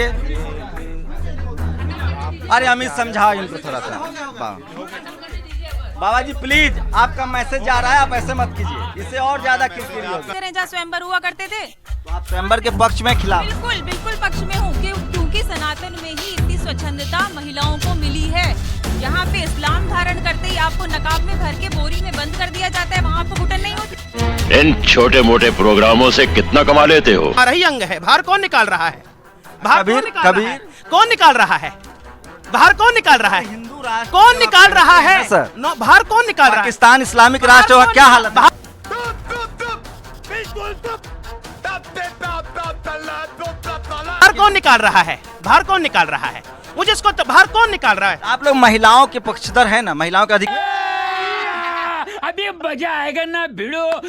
कीजिए। अरे अमित समझाओ इनको थोड़ा सा। बाबा जी प्लीज, आपका मैसेज जा रहा है, आप ऐसे मत कीजिए, इससे और ज्यादा किरकिरी होगा। जहाँ स्वयंवर हुआ करते थे, तो आप स्वयंवर के पक्ष में खिलाफ? बिल्कुल बिल्कुल पक्ष में हूँ, क्योंकि सनातन में ही इतनी स्वच्छंदता महिलाओं को मिली है। यहाँ पे इस्लाम धारण करते ही आपको नकाब में भर के बोरी में बंद कर दिया जाता है, वहाँ आपको घुटन नहीं होती। इन छोटे मोटे प्रोग्रामों से कितना कमा लेते हो? हमारा ही अंग है, बाहर कौन निकाल रहा है? बाहर कबीर, कौन निकाल रहा है? बाहर कौन निकाल रहा है? हिंदू राष्ट्र कौन निकाल रहा है सर? बाहर कौन निकाल रहा है? पाकिस्तान इस्लामिक राष्ट्र होगा, क्या हालत है? बाहर कौन निकाल रहा है? बाहर कौन निकाल रहा है? मुझे इसको बाहर कौन निकाल रहा है? आप लोग महिलाओं के पक्षधर है ना, महिलाओं का अधिकार। अभी मजा आएगा ना भिड़ो।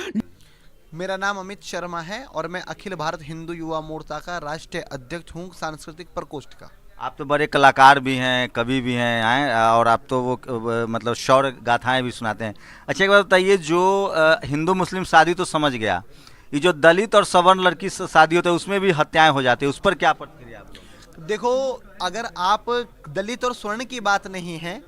मेरा नाम अमित शर्मा है और मैं अखिल भारत हिंदू युवा मोर्चा का राष्ट्रीय अध्यक्ष हूँ, सांस्कृतिक प्रकोष्ठ का। आप तो बड़े कलाकार भी हैं, कवि भी हैं, और आप तो वो मतलब शौर्य गाथाएं भी सुनाते हैं। अच्छा एक बात बताइए, जो हिंदू मुस्लिम शादी तो समझ गया, ये जो दलित और सवर्ण लड़की से शादी होती है उसमें भी हत्याएं हो जाती है, उस पर क्या प्रतिक्रिया आप लोग? देखो, अगर आप दलित और स्वर्ण की बात नहीं है,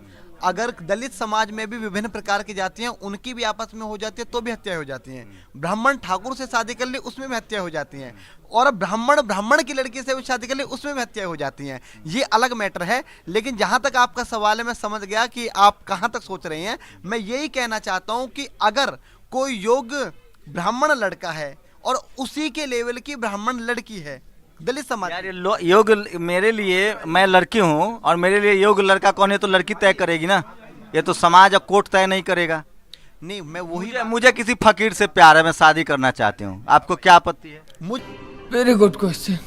अगर दलित समाज में भी विभिन्न प्रकार की जातियां उनकी भी आपस में हो जाती है तो भी हत्या हो जाती हैं। ब्राह्मण ठाकुर से शादी कर ले उसमें भी हत्या हो जाती हैं, और ब्राह्मण की लड़की से भी शादी कर ले उसमें भी हत्या हो जाती हैं। ये अलग मैटर है। लेकिन जहां तक आपका सवाल है, मैं समझ गया कि आप कहां तक सोच रहे हैं। मैं यही कहना चाहता हूं कि अगर कोई योग्य ब्राह्मण लड़का है और उसी के लेवल की ब्राह्मण लड़की है, दलित समाज यार योग्य, मेरे लिए, मैं लड़की हूँ और मेरे लिए योग्य लड़का कौन है तो लड़की तय करेगी ना, ये तो समाज और कोर्ट तय नहीं करेगा। नहीं, मैं वही मुझे किसी फकीर से प्यार है, मैं शादी करना चाहती हूँ, आपको क्या आपत्ति है? Very good question.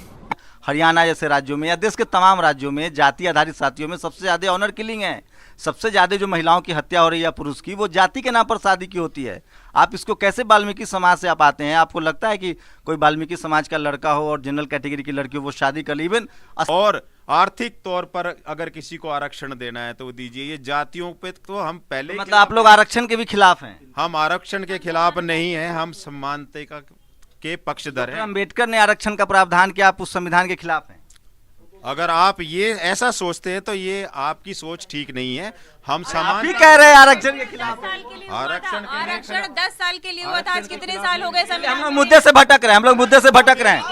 हरियाणा जैसे राज्यों में या देश के तमाम राज्यों में जाति आधारित शादियों में सबसे ज्यादा ऑनर किलिंग है। सबसे ज्यादा जो महिलाओं की हत्या हो रही है या पुरुष की, वो जाति के नाम पर शादी की होती है। आप इसको कैसे, वाल्मीकि समाज से आप आते हैं, आपको लगता है कि कोई वाल्मीकि समाज का लड़का हो और जनरल कैटेगरी की लड़की हो वो शादी कर इवन? और आर्थिक तौर पर अगर किसी को आरक्षण देना है तो दीजिए। ये जातियों पे तो हम पहले मतलब आप लोग आरक्षण के भी खिलाफ हैं? हम आरक्षण के खिलाफ नहीं है, हम समानता के पक्षधर हैं। अम्बेडकर ने आरक्षण का प्रावधान किया, आप उस संविधान के खिलाफ हैं? अगर आप ये ऐसा सोचते हैं तो ये आपकी सोच ठीक नहीं है। हम समान कह रहे हैं आरक्षण के खिलाफ। आरक्षण 10 साल के लिए हुआ था, आज कितने साल हो गए? हम लोग मुद्दे से भटक रहे हैं, हम लोग मुद्दे से भटक रहे हैं।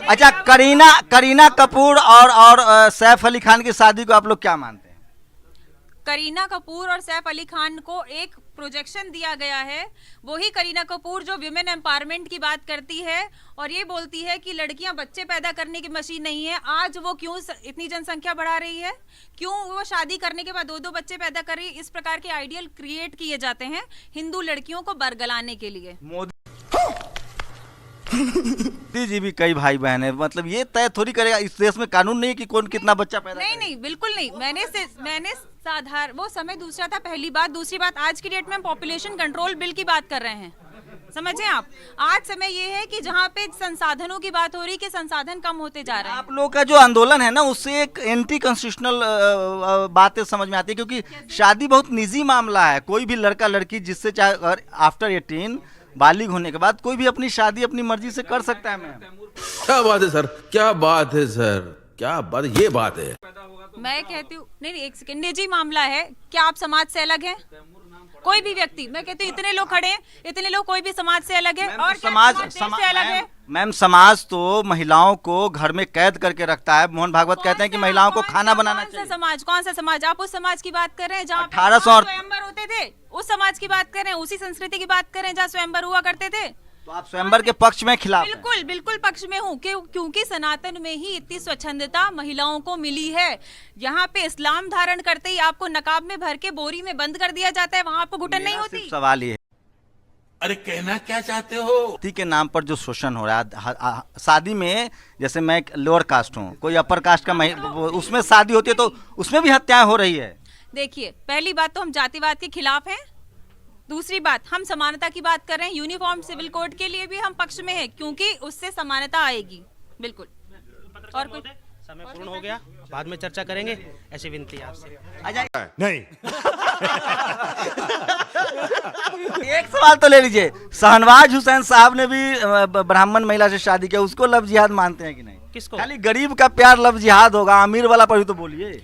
अच्छा, करीना कपूर और सैफ अली खान की शादी को आप लोग क्या मानते हैं? करीना कपूर और सैफ अली खान को एक प्रोजेक्शन दिया गया है। वही करीना कपूर जो विमेन एम्पावरमेंट की बात करती है और ये बोलती है कि लड़कियां बच्चे पैदा करने की मशीन नहीं है। आज वो क्यों इतनी जनसंख्या बढ़ा रही है? क्यों वो शादी करने के बाद 2-2 बच्चे पैदा कर रही है? इस प्रकार के आइडियल क्रिएट किए जाते हैं हिंदू लड़कियों को बरगलाने के लिए। मोदी जी भी कई भाई बहन है, मतलब ये तय थोड़ी करेगा, इस देश में कानून नहीं है कि कौन कितना बच्चा पैदा नहीं नहीं, बिल्कुल नहीं। मैंने साधारण, वो समय दूसरा था, पहली बात। दूसरी बात, आज की डेट में हम पॉपुलेशन कंट्रोल बिल की बात कर रहे हैं, समझे आप? आज समय ये है कि जहाँ पे संसाधनों की बात हो रही है कि संसाधन कम होते जा रहे हैं। आप लोग का जो आंदोलन है ना, उससे एक एंटी कॉन्स्टिट्यूशनल बातें समझ में आती है, क्योंकि शादी बहुत निजी मामला है। कोई भी लड़का लड़की जिससे चाहे आफ्टर 18 बालिग होने के बाद कोई भी अपनी शादी अपनी मर्जी से कर सकता है। मैम क्या बात है सर, क्या बात है सर, क्या बात, ये बात है। मैं कहती हूँ नहीं, एक सेकंड, निजी मामला है। क्या आप समाज से अलग हैं? कोई भी व्यक्ति, मैं कहती हूँ इतने लोग खड़े हैं, इतने लोग, कोई भी समाज से अलग है? और समाज से अलग है? मैम समाज तो महिलाओं को घर में कैद करके रखता है। मोहन भागवत कहते हैं कि महिलाओं को खाना बनाना चाहिए। कौन सा समाज? आप उस समाज की बात कर रहे हैं जहाँ 1800 स्वयंवर होते थे? उस समाज की बात कर रहे हैं, उसी संस्कृति की बात कर रहे हैं जहाँ स्वयंवर हुआ करते थे? तो आप स्वयंवर के पक्ष में खिलाफ? बिल्कुल बिल्कुल पक्ष में हूँ, क्योंकि सनातन में ही इतनी स्वच्छंदता महिलाओं को मिली है। यहाँ पे इस्लाम धारण करते ही आपको नकाब में भर के बोरी में बंद कर दिया जाता है, वहाँ आपको घुटन नहीं होती। सवाल ये है, अरे कहना क्या चाहते हो? जाति के नाम पर जो शोषण हो रहा है शादी में, जैसे मैं लोअर कास्ट हूँ, कोई अपर कास्ट का उसमें शादी होती है तो उसमें भी हत्याएं हो रही है। देखिए, पहली बात तो हम जातिवाद के खिलाफ हैं। दूसरी बात, हम समानता की बात कर रहे हैं। यूनिफॉर्म सिविल कोड के लिए भी हम पक्ष में हैं, क्योंकि उससे समानता आएगी। बिल्कुल। और कुछ? समय पूर्ण हो गया, बाद में चर्चा करेंगे, ऐसी विनती है आपसे। नहीं। एक सवाल तो ले लीजिए, शहनवाज हुसैन साहब ने भी ब्राह्मण महिला से शादी किया, उसको लव जिहाद मानते हैं कि नहीं? किसको? खाली गरीब का प्यार लव जिहाद होगा, अमीर वाला पर भी तो बोलिए।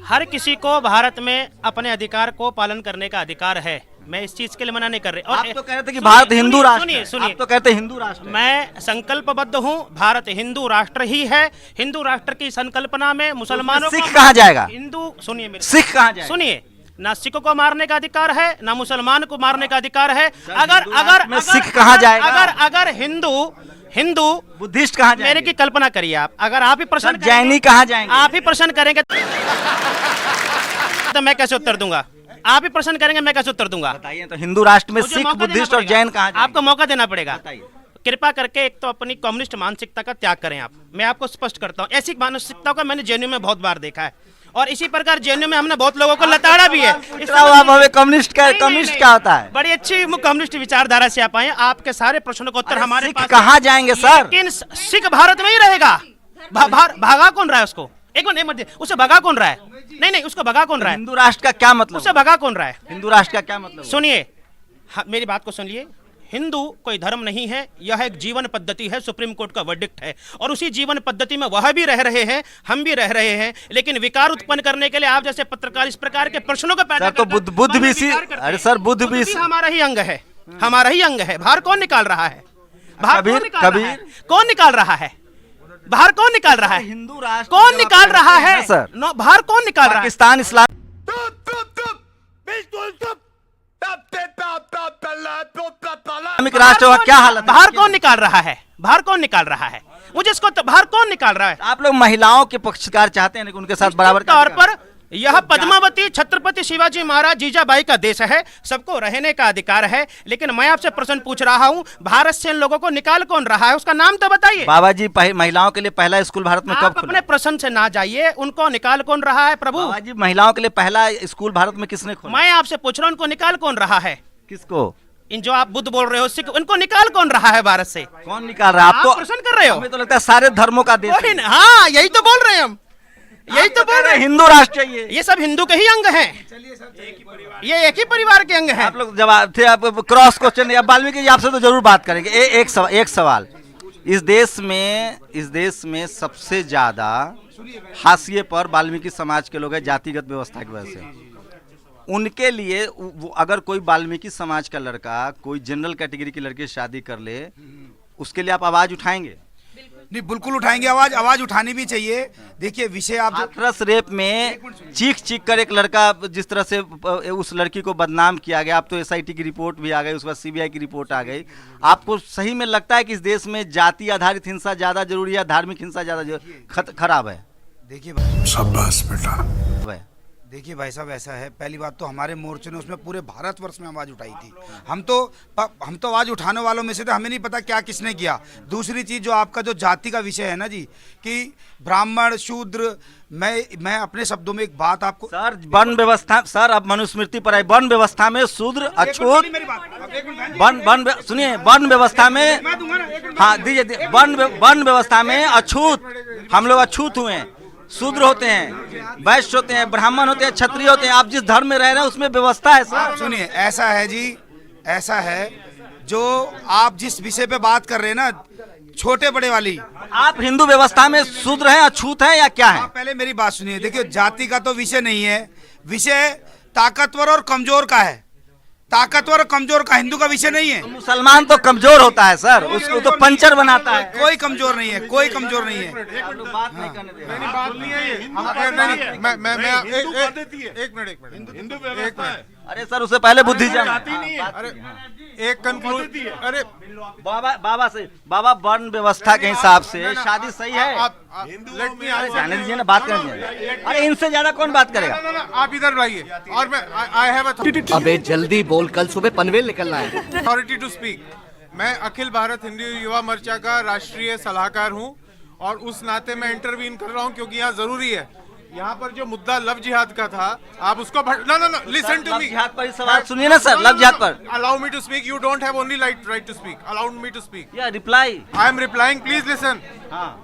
हर किसी को भारत में अपने अधिकार को पालन करने का अधिकार है, मैं इस चीज के लिए मना नहीं कर रहे। और आप तो कह रहे थे कि भारत हिंदू राष्ट्र सुनिए है। सुनिए, आप तो कहते हैं हिंदू राष्ट्र है। मैं संकल्पबद्ध हूँ, भारत हिंदू राष्ट्र ही है। हिंदू राष्ट्र की संकल्पना में मुसलमानों सिख कहाँ जाएगा? हिंदू सुनिए मेरे, सिख कहाँ जाएगा? सुनिए, ना सिखों को मारने का अधिकार है, ना मुसलमान को मारने का अधिकार है। में सिख कहाँ जाएगा? अगर हिंदू बुद्धिस्ट कहाँ मेरे जाएंगे? की कल्पना करिए आप, अगर आप ही प्रश्न सर, जैनी कहाँ जाएंगे? आप ही प्रश्न करेंगे तो मैं कैसे उत्तर दूंगा? आप ही प्रश्न करेंगे, मैं कैसे उत्तर दूंगा? बताइए तो, हिंदू राष्ट्र में मुझे सिख, मौका देना बुद्धिस्ट और पड़ेगा। जैन कहाँ जाएंगे? आपको मौका देना पड़ेगा। बताइए। कृपा करके एक तो अपनी कम्युनिस्ट मानसिकता का त्याग करें आप। मैं आपको स्पष्ट करता हूँ, ऐसी मानसिकता को मैंने जेएनयू में बहुत बार देखा है, और इसी प्रकार जेएनयू में हमने बहुत लोगों को लताड़ा भी है। आप हमें कम्युनिस्ट क्या होता है? बड़ी अच्छी कम्युनिस्ट विचारधारा से आप आए, आपके सारे प्रश्नों का उत्तर हमारे सिख पास कहाँ जाएंगे सर? लेकिन सिख भारत में ही रहेगा। भागा कौन रहा है उसको? एक मिनट, उसे भगा कौन रहा है? नहीं, उसको भगा कौन रहा है? हिंदू राष्ट्र का क्या मतलब? उसे भगा कौन रहा है? हिंदू राष्ट्र का क्या मतलब? सुनिए, मेरी बात को सुनिए। हिंदू कोई धर्म नहीं है, यह एक जीवन पद्धति है, सुप्रीम कोर्ट का वर्डिक्ट है, और उसी जीवन पद्धति में वह भी रह रहे हैं, हम भी रह रहे हैं। लेकिन विकार उत्पन्न करने के लिए आप जैसे पत्रकार इस प्रकार के प्रश्नों को पैदा तो बुद्ध भी इसी, अरे सर, बुद्ध भी हमारा ही अंग है, हमारा ही अंग है। बाहर कौन निकाल रहा है? बाहर कौन निकाल रहा है? बाहर कौन निकाल रहा है? हिंदू राष्ट्र कौन निकाल रहा है सर? बाहर कौन निकाल रहा है? पाकिस्तान इस्लाम इस्लामिक राष्ट्र का क्या हालत है? बाहर कौन निकाल रहा है? बाहर कौन निकाल रहा है? मुझे इसको बाहर कौन निकाल रहा है? आप लोग महिलाओं के पक्षकार चाहते हैं, लेकिन उनके साथ बराबर तौर पर यह पद्मावती छत्रपति शिवाजी महाराज जीजाबाई का देश है, सबको रहने का अधिकार है। लेकिन मैं आपसे प्रश्न पूछ रहा हूं, भारत से इन लोगों को निकाल कौन रहा है? उसका नाम तो बताइए। बाबा जी, महिलाओं के लिए पहला स्कूल भारत में कब खुला? अपने प्रश्न से ना जाइए, उनको निकाल कौन रहा है? प्रभु बाबा जी, महिलाओं के लिए पहला स्कूल भारत में किसने खोला? मैं आपसे पूछ रहा हूं, उनको निकाल कौन रहा है? किसको? इन जो आप बुद्ध बोल रहे हो, सिख, उनको निकाल कौन रहा है भारत से? कौन निकाल रहा है? आप तो प्रश्न कर रहे हो। हमें तो लगता है सारे धर्मों का देश है। हाँ, यही तो बोल रहे हैं हम, यही तो बोल रहे हैं। हिंदू राष्ट्र चाहिए। ये सब हिंदू के ही अंग हैं, ये एक ही परिवार के अंग हैं। आप लोग जवाब थे, आप क्रॉस क्वेश्चन, या वाल्मीकि जी आपसे तो जरूर बात करेंगे। एक सवाल, इस देश में सबसे ज्यादा हाशिए पर वाल्मीकि समाज के लोग हैं, जातिगत व्यवस्था की वजह से। उनके लिए अगर कोई वाल्मीकि समाज का लड़का कोई जनरल कैटेगरी की लड़की से शादी कर ले, उसके लिए आप आवाज उठाएंगे? नहीं, बिल्कुल उठाएंगे आवाज उठानी भी चाहिए। देखिए, विषय आप हाथरस रेप में चीख कर एक लड़का, जिस तरह से उस लड़की को बदनाम किया गया, अब तो एसआईटी की रिपोर्ट भी आ गई, उसके बाद सीबीआई की रिपोर्ट आ गई। आपको सही में लगता है कि इस देश में जाति आधारित हिंसा ज्यादा जरूरी है, धार्मिक हिंसा ज्यादा खराब है? देखिए शाबाश बेटा। देखिए भाई साहब, ऐसा है, पहली बात तो हमारे मोर्चे ने उसमें पूरे भारतवर्ष में आवाज़ उठाई थी। हम तो आवाज़ उठाने वालों में से थे, हमें नहीं पता क्या किसने किया। दूसरी चीज़, जो आपका जो जाति का विषय है ना जी, कि ब्राह्मण शूद्र, मैं अपने शब्दों में एक बात आपको, सर, वन व्यवस्था, सर अब मनुस्मृति पर है, वन व्यवस्था में शूद्र अछूत, सुनिए, वन व्यवस्था में, हाँ दीजिए, वन व्यवस्था में अछूत, हम लोग अछूत हुए हैं, शूद्र होते हैं, वैश्य होते हैं, ब्राह्मण होते हैं, क्षत्रिय होते हैं। आप जिस धर्म में रह रहे हैं उसमें व्यवस्था है सर। सुनिए, ऐसा है जी, ऐसा है, जो आप जिस विषय पे बात कर रहे हैं ना, छोटे बड़े वाली, आप हिंदू व्यवस्था में शूद्र हैं, अछूत हैं, या क्या है? पहले मेरी बात सुनिए। देखिए, जाति का तो विषय नहीं है, विषय ताकतवर और कमजोर का है। ताकतवर और कमजोर का हिंदू का विषय नहीं है। तो मुसलमान तो कमजोर होता है सर, उसको तो पंचर बनाता है। कोई कमजोर नहीं है, कोई कमजोर नहीं है। बात नहीं करने दे रहे। बात नहीं है ये। एक मिनट हिंदू व्यवस्था है। अरे सर, उससे पहले बुद्धिज्म। अरे एक कंक्लूजन, अरे बाबा वर्ण व्यवस्था के हिसाब से शादी सही है? जाने दीजिए ना, बात करने दीजिए। अरे इनसे ज्यादा कौन बात करेगा? आप इधर आइए, और मैं आई हैव अबे जल्दी बोल, कल सुबह पनवेल निकलना है। Authority to speak. मैं अखिल भारत हिंदू युवा मोर्चा का राष्ट्रीय सलाहकार हूं, और उस नाते मैं इंटरवीन कर रहा हूं, क्योंकि यहाँ जरूरी है। यहाँ पर जो मुद्दा लव जिहाद का था, आप उसको no listen to me. Love जिहाद पर सवाल सुनिए ना सर, लव जिहाद पर। Allow me to speak, you don't have only right to speak, allow me to speak. या reply, I am replying, please listen. हाँ,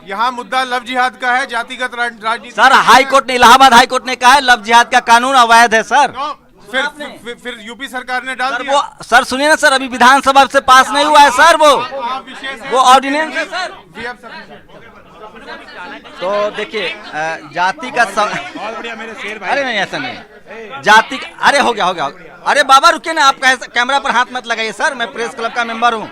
यहाँ मुद्दा लव जिहाद का है, जातिगत राजनीति। सर, हाई कोर्ट ने, इलाहाबाद हाई कोर्ट ने कहा है लव जिहाद का कानून अवैध है सर। फिर यूपी सरकार ने डाल दिया। वो सर सुनिए ना सर, अभी विधानसभा से पास नहीं हुआ है सर, वो ऑर्डिनेंस है सर। तो देखिए जाति का बहुत बढ़िया मेरे शेर भाई। अरे नहीं ऐसा नहीं जाति अरे हो गया अरे बाबा रुकिए ना, आप कैमरा पर हाथ मत लगाइए सर, मैं प्रेस क्लब का मेंबर हूँ।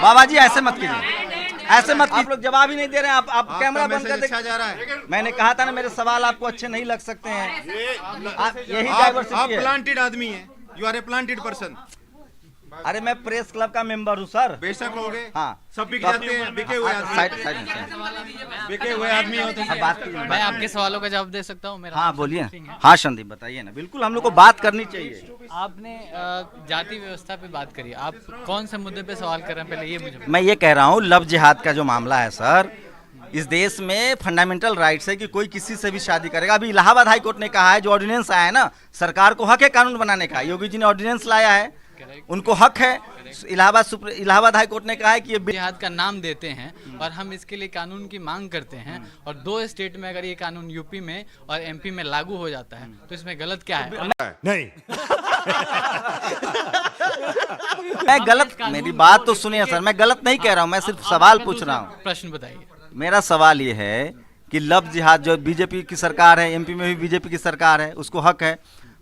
बाबा जी ऐसे मत कीजिए, ऐसे मत कीजिए। आप लोग जवाब ही नहीं दे रहे हैं, आप कैमरा बंद कर अच्छा जा रहा है। मैंने कहा था ना मेरे सवाल आपको अच्छे नहीं लग सकते हैं। यही आप डाइवर्सिटी है। प्लांटेड आदमी हैं, you are a planted person. अरे मैं प्रेस क्लब का मेंबर हूँ सर। बेशक हो गए, हाँ सब बिक जाते हैं, बिके हुए आदमी, बिके हुए आदमी होते हैं। बात कीजिए। मैं आपके सवालों का जवाब दे सकता हूँ? मेरा हाँ बोलिए। हाँ संदीप बताइए ना, बिल्कुल हम लोग को बात करनी चाहिए। आपने जाति व्यवस्था पे बात करी, आप कौन से मुद्दे पे सवाल कर रहे हैं पहले ये मुझे मैं ये कह रहा हूँ लव जिहाद का जो मामला है सर, इस देश में फंडामेंटल राइट्स है कि कोई किसी से भी शादी करेगा। अभी इलाहाबाद हाई कोर्ट ने कहा है, जो ऑर्डिनेंस आया है ना, सरकार को हक है कानून बनाने का। योगी जी ने ऑर्डिनेंस लाया है, उनको हक है। इलाहाबाद हाई कोर्ट ने कहा है कि ये जिहाद का नाम देते हैं और हम इसके लिए कानून की मांग करते हैं, और 2 स्टेट में अगर ये कानून यूपी में और एमपी में लागू हो जाता है तो इसमें गलत क्या है? नहीं मैं गलत, मेरी बात तो सुनिए सर, मैं गलत नहीं कह रहा हूँ, मैं सिर्फ सवाल पूछ रहा हूँ। प्रश्न बताइए। मेरा सवाल ये है कि लव जिहाद जो बीजेपी की सरकार है, एमपी में भी बीजेपी की सरकार है, उसको हक है।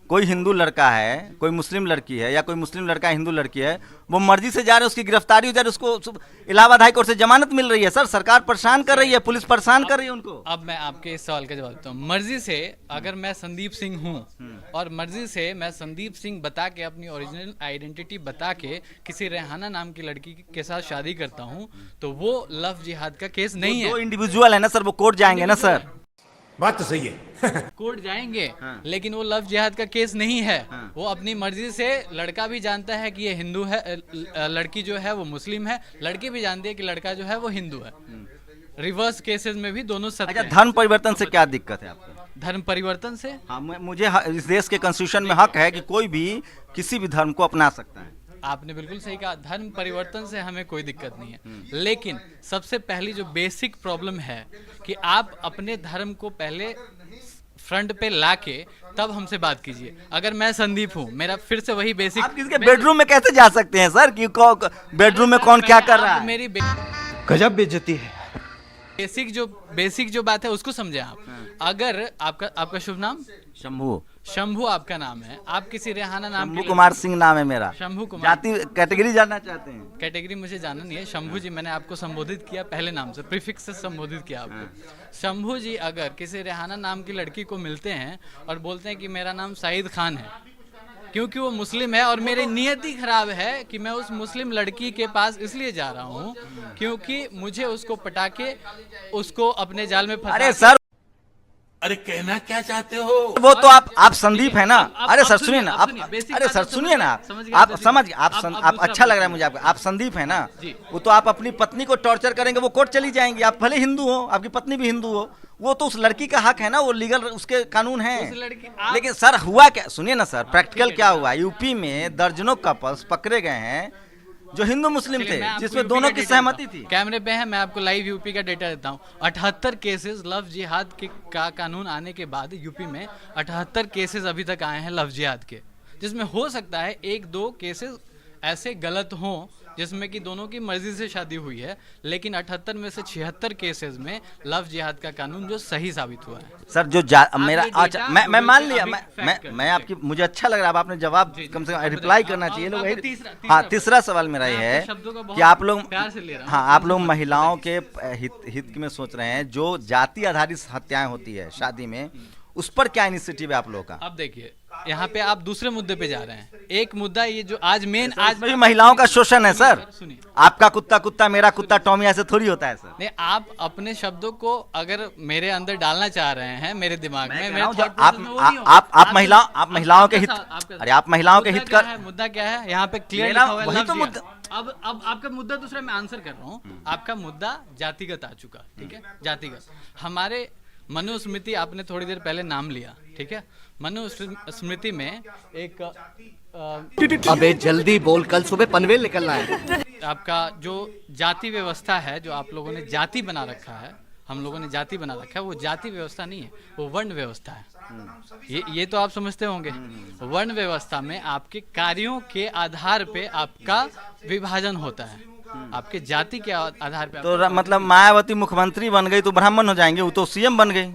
कोई हिंदू लड़का है, कोई मुस्लिम लड़की है, या कोई मुस्लिम लड़का हिंदू लड़की है, वो मर्जी से जा रहे हैं, उसकी गिरफ्तारी हो जा रही है, उसको इलाहाबाद हाई कोर्ट से जमानत मिल रही है। सर सरकार परेशान कर रही है, पुलिस परेशान कर रही है उनको। अब मैं आपके इस सवाल का जवाब देता हूँ। मर्जी से अगर मैं संदीप सिंह हूँ और मर्जी से मैं संदीप सिंह बता के अपनी ओरिजिनल आइडेंटिटी बता के किसी रेहाना नाम की लड़की के साथ शादी करता हूँ, तो वो लव जिहाद का केस नहीं है। वो इंडिविजुअल है ना सर, वो कोर्ट जाएंगे ना सर। बात तो सही है। कोर्ट जाएंगे, लेकिन वो लव जिहाद का केस नहीं है। वो अपनी मर्जी से, लड़का भी जानता है कि ये हिंदू है, लड़की जो है वो मुस्लिम है, लड़की भी जानती है कि लड़का जो है वो हिंदू है। रिवर्स केसेस में भी दोनों सत्य हैं। धर्म परिवर्तन से क्या दिक्कत है आपको? धर्म परिवर्तन से मुझे इस देश के कॉन्स्टिट्यूशन में हक है कि कोई भी किसी भी धर्म को अपना सकता है। आपने बिल्कुल सही कहा, धर्म परिवर्तन से हमें कोई दिक्कत नहीं है, लेकिन सबसे पहली जो बेसिक प्रॉब्लम है कि आप अपने धर्म को पहले फ्रंट पे लाके तब हमसे बात कीजिए। अगर मैं संदीप हूँ, मेरा फिर से वही बेसिक। आप किसी के बेडरूम में कैसे जा सकते हैं सर कि बेडरूम में कौन क्या कर रहा है? मेरी गजब बेइज्जती है। बेसिक जो बात है उसको समझे आप। अगर आपका शुभ नाम? शंभू आपका नाम है। आप किसी रेहाना नाम शंभू कुमार सिंह नाम है मेरा। शंभू कुमार। जाति कैटेगरी जानना चाहते हैं? कैटेगरी मुझे जानना नहीं है। शंभू जी मैंने आपको संबोधित किया पहले नाम से, प्रीफिक्स से संबोधित किया आपको। शंभू जी अगर किसी रेहाना नाम की लड़की को मिलते हैं और बोलते हैं कि मेरा नाम साइद खान है, क्योंकि वो मुस्लिम है और मेरी नियति खराब है कि मैं उस मुस्लिम लड़की के पास इसलिए जा रहा हूँ क्योंकि मुझे उसको पटा के उसको अपने जाल में फंसा। अरे सर, अरे कहना क्या चाहते हो? वो तो आप संदीप है ना। अरे सर सुनिए ना, आप अरे सर सुनिए ना, आप अच्छा लग रहा है मुझे आपका। आप संदीप है ना, वो तो आप अपनी पत्नी को टॉर्चर करेंगे, वो कोर्ट चली जाएंगी। आप भले हिंदू हो, आपकी पत्नी भी हिंदू हो, वो तो उस लड़की का हक है ना, वो लीगल उसके कानून है। लेकिन सर हुआ क्या, सुनिए ना सर, प्रैक्टिकल क्या हुआ। यूपी में दर्जनों कपल्स पकड़े गए हैं जो हिंदू मुस्लिम थे, जिसमें दोनों की सहमति थी। कैमरे पे है, मैं आपको लाइव यूपी का डेटा देता हूँ। 78 केसेस लव जिहाद का कानून आने के बाद यूपी में 78 केसेस अभी तक आए हैं लव जिहाद के, जिसमें हो सकता है 1-2 केसेस ऐसे गलत हों जिसमें कि दोनों की मर्जी से शादी हुई है, लेकिन 78 में से 76 केसेस में लव जिहाद का कानून जो सही साबित हुआ है। सर जो मेरा अच्छा, मैं मान लिया, मैं आपकी, मुझे अच्छा लग रहा है, आपने जवाब कम से कम रिप्लाई करना चाहिए लोग। हाँ, तीसरा सवाल मेरा ये है कि आप लोग, हाँ आप लोग महिलाओं के हित में सोच रहे हैं। जो जाति आधारित हत्याएं होती है शादी में, उस पर क्या इनिशिएटिव है आप लोगों का? अब देखिए, यहाँ पे आप दूसरे मुद्दे पे जा रहे हैं। एक मुद्दा ये जो आज भी महिलाओं का शोषण है सर। आपका कुत्ता कुत्ता, मेरा कुत्ता टॉमी, ऐसे थोड़ी होता है सर। नहीं, आप अपने शब्दों को अगर मेरे अंदर डालना चाह रहे हैं, मेरे दिमाग में, आप महिलाओं के हित, अरे आप महिलाओं के हित का मुद्दा क्या है यहाँ पे क्लियर लिखा हुआ है, वही तो मुद्दा। अब आपका मुद्दा दूसरा, मैं आंसर कर रहा हूँ। आपका मुद्दा जातिगत आ चुका, ठीक है, जातिगत। हमारे मनुस्मृति, आपने थोड़ी देर पहले नाम लिया, ठीक है। मनुस्मृति में एक अबे जल्दी बोल, कल सुबह पनवेल निकलना है। आपका जो जाति व्यवस्था है, जो आप लोगों ने जाति बना रखा है, हम लोगों ने जाति बना रखा है, वो जाति व्यवस्था नहीं है, वो वर्ण व्यवस्था है। ये तो आप समझते होंगे। वर्ण व्यवस्था में आपके कार्यों के आधार पे आपका विभाजन होता है। आपके जाति के आधार पे तो मतलब मायावती मुख्यमंत्री बन गई तो ब्राह्मण हो जाएंगे, वो तो सीएम बन गई।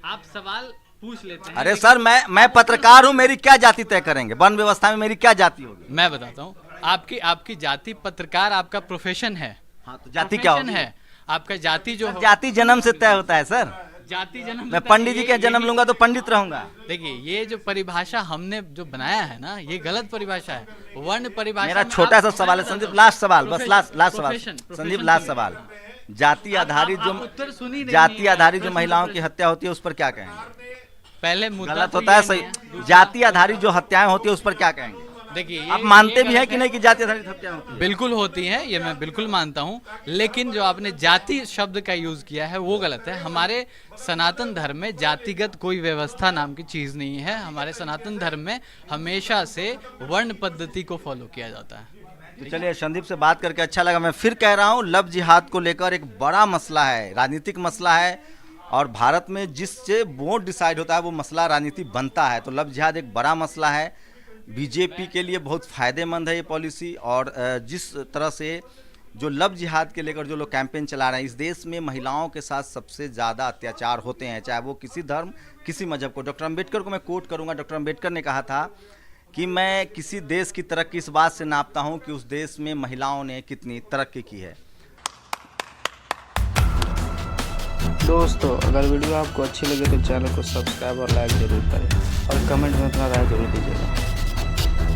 आप सवाल पूछ लेते हैं। अरे सर, मैं पत्रकार हूँ, मेरी क्या जाति तय करेंगे? वन व्यवस्था में मेरी क्या जाति होगी? मैं बताता हूँ, आपकी जाति पत्रकार आपका प्रोफेशन है। हाँ, तो जाति क्या होगी? है आपका जाति जो जाति जन्म से तय होता है सर। जाति जन्म मैं पंडित जी के जन्म लूंगा तो पंडित रहूंगा। देखिए, ये जो परिभाषा हमने जो बनाया है ना, ये गलत परिभाषा है। वर्ण परिभाषा मेरा छोटा सा सवाल है संदीप, लास्ट सवाल, बस लास्ट सवाल संदीप, लास्ट सवाल। जाति आधारित जो महिलाओं की हत्या होती है उस पर क्या कहेंगे? पहले मुद्दा गलत तो होता है, ये सही। नहीं है। जाति आधारित जो हत्याएं होती है उस पर क्या कहेंगे? देखिए, आप मानते भी हैं कि नहीं कि जाति आधारित हत्या होती है? बिल्कुल होती है, ये मैं बिल्कुल मानता हूँ, लेकिन जो आपने जाति शब्द का यूज किया है वो गलत है। हमारे सनातन धर्म में जातिगत कोई व्यवस्था नाम की चीज नहीं है। हमारे सनातन धर्म में हमेशा से वर्ण पद्धति को फॉलो किया जाता है। तो चलिए, संदीप से बात करके अच्छा लगा। मैं फिर कह रहा हूँ, लव जिहाद को लेकर एक बड़ा मसला है, राजनीतिक मसला है, और भारत में जिससे वोट डिसाइड होता है वो मसला राजनीति बनता है। तो लव जिहाद एक बड़ा मसला है, बीजेपी के लिए बहुत फ़ायदेमंद है ये पॉलिसी। और जिस तरह से जो लव जिहाद के लेकर जो लोग कैंपेन चला रहे हैं, इस देश में महिलाओं के साथ सबसे ज़्यादा अत्याचार होते हैं, चाहे वो किसी धर्म किसी मजहब को। डॉक्टर अम्बेडकर को मैं कोट करूँगा। डॉक्टर अम्बेडकर ने कहा था कि मैं किसी देश की तरक्की इस बात से नापता हूँ कि उस देश में महिलाओं ने कितनी तरक्की की है। दोस्तों, अगर वीडियो आपको अच्छी लगे तो चैनल को सब्सक्राइब और लाइक जरूर करें और कमेंट में अपना राय जरूर दीजिएगा।